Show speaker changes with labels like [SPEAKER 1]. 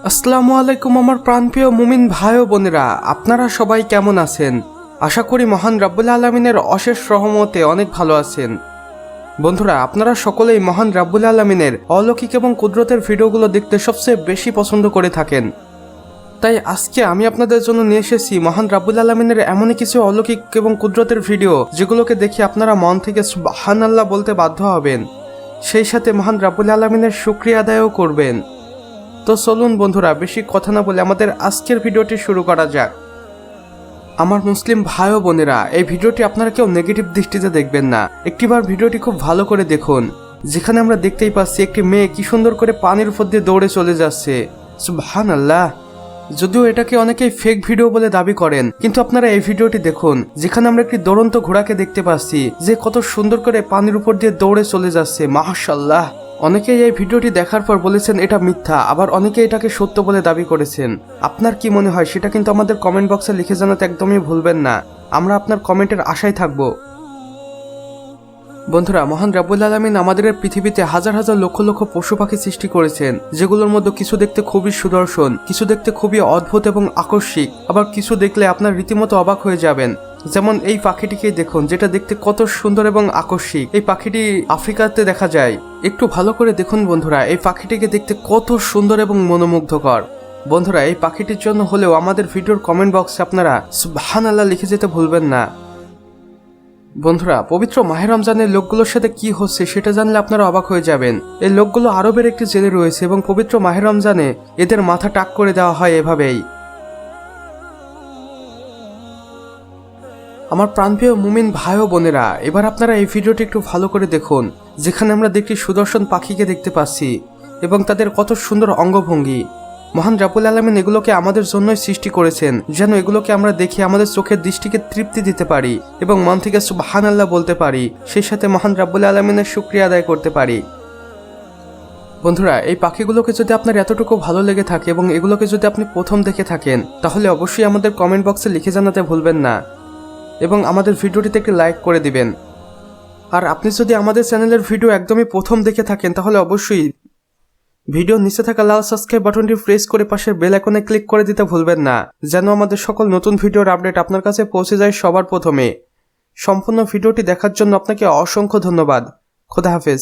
[SPEAKER 1] আসসালামু আলাইকুম আমার প্রাণপ্রিয় মুমিন ভাই ও বোনেরা, আপনারা সবাই কেমন আছেন? আশা করি মহান রাব্বুল আলামিনের অশেষ রহমতে অনেক ভালো আছেন। বন্ধুরা, আপনারা সকলেই মহান রাব্বুল আলামিনের অলৌকিক এবং কুদরতের ভিডিওগুলো দেখতে সবচেয়ে বেশি পছন্দ করে থাকেন। তাই আজকে আমি আপনাদের জন্য নিয়ে এসেছি মহান রাব্বুল আলামিনের এমনই কিছু অলৌকিক এবং কুদরতের ভিডিও, যেগুলোকে দেখে আপনারা মন থেকে সুবহানাল্লাহ বলতে বাধ্য হবেন, সেই সাথে মহান রাব্বুল আলামিনের শুকরিয়া আদায়ও করবেন। তো চলুন বন্ধুরা, বেশি কথা না বলে আমাদের আজকের ভিডিওটি শুরু করা যাক। আমার মুসলিম ভাই ও বোনেরা, এই ভিডিওটি আপনারা কেউ নেগেটিভ দৃষ্টিতে দেখবেন না। একটিবার ভিডিওটি খুব ভালো করে দেখুন, যেখানে আমরা দেখতেই পাচ্ছি একটি মেয়ে কি সুন্দর করে পানির উপর দিয়ে দৌড়ে চলে যাচ্ছে। সুবহানাল্লাহ। যদিও এটাকে অনেকেই ফেক ভিডিও বলে দাবি করেন, কিন্তু আপনারা এই ভিডিওটি দেখুন, যেখানে আমরা একটি দৌড়ন্ত ঘোড়াকে দেখতে পাচ্ছি যে কত সুন্দর করে পানির উপর দিয়ে দৌড়ে চলে যাচ্ছে। মাশাআল্লাহ। অনেকেই এই ভিডিওটি দেখার পর বলেছেন এটা মিথ্যা, আবার অনেকে এটাকে সত্য বলে দাবি করেছেন। আপনার কি মনে হয় সেটা কিন্তু আমাদের কমেন্ট বক্সে লিখে জানাতে একদমই ভুলবেন না। আমরা আপনার কমেন্টের আশায় থাকব। বন্ধুরা, মহান রাব্বুল আলামিন আমাদের পৃথিবীতে হাজার হাজার লক্ষ লক্ষ পশু পাখি সৃষ্টি করেছেন, যেগুলোর মধ্যে কিছু দেখতে খুবই সুদর্শন, কিছু দেখতে খুবই অদ্ভুত এবং আকর্ষিক, আবার কিছু দেখলে আপনার রীতিমতো অবাক হয়ে যাবেন। যেমন এই পাখিটিকেই দেখুন, যেটা দেখতে কত সুন্দর এবং আকর্ষিক। এই পাখিটি আফ্রিকাতে দেখা যায়। একটু ভালো করে দেখুন বন্ধুরা, এই পাখিটিকে দেখতে কত সুন্দর এবং মনোমুগ্ধকর। বন্ধুরা, এই পাখিটির জন্য হলেও আমাদের ভিডিওর কমেন্ট বক্সে আপনারা সুবহানাল্লাহ লিখে যেতে ভুলবেন না। বন্ধুরা, পবিত্র মাহে রমজানের লোকগুলোর সাথে কি হচ্ছে সেটা জানলে আপনারা অবাক হয়ে যাবেন। এই লোকগুলো আরবের একটি জেলে রয়েছে এবং পবিত্র মাহে রমজানে এদের মাথা টাক করে দেওয়া হয় এভাবেই। আমার প্রাণপ্রিয় মুমিন ভাই ও বোনেরা, এবার আপনারা এই ভিডিওটি একটু ভালো করে দেখুন, যেখানে আমরা একটি সুদর্শন পাখিকে দেখতে পাচ্ছি এবং তাদের কত সুন্দর অঙ্গভঙ্গি। মহান রাব্বুল আলামিন এগুলোকে আমাদের জন্যই সৃষ্টি করেছেন, যেন এগুলোকে আমরা দেখে আমাদের চোখের দৃষ্টিকে তৃপ্তি দিতে পারি এবং মন থেকে সুবহানাল্লাহ বলতে পারি, সেই সাথে মহান রাব্বুল আলামিনের শুকরিয়া আদায় করতে পারি। বন্ধুরা, এই পাখিগুলোকে যদি আপনার এতটুকু ভালো লেগে থাকে এবং এগুলোকে যদি আপনি প্রথম দেখে থাকেন, তাহলে অবশ্যই আমাদের কমেন্ট বক্সে লিখে জানাতে ভুলবেন না এবং আমাদের ভিডিওটিতে একটি লাইক করে দিবেন। আর আপনি যদি আমাদের চ্যানেলের ভিডিও একদমই প্রথম দেখে থাকেন, তাহলে অবশ্যই ভিডিওর নিচে থাকা লাল সাবস্ক্রাইব বাটনটি প্রেস করে পাশের বেল আইকনে ক্লিক করে দিতে ভুলবেন না, যেন আমাদের সকল নতুন ভিডিওর আপডেট আপনার কাছে পৌঁছে যায় সবার প্রথমে। সম্পূর্ণ ভিডিওটি দেখার জন্য আপনাকে অসংখ্য ধন্যবাদ। খোদা হাফেজ।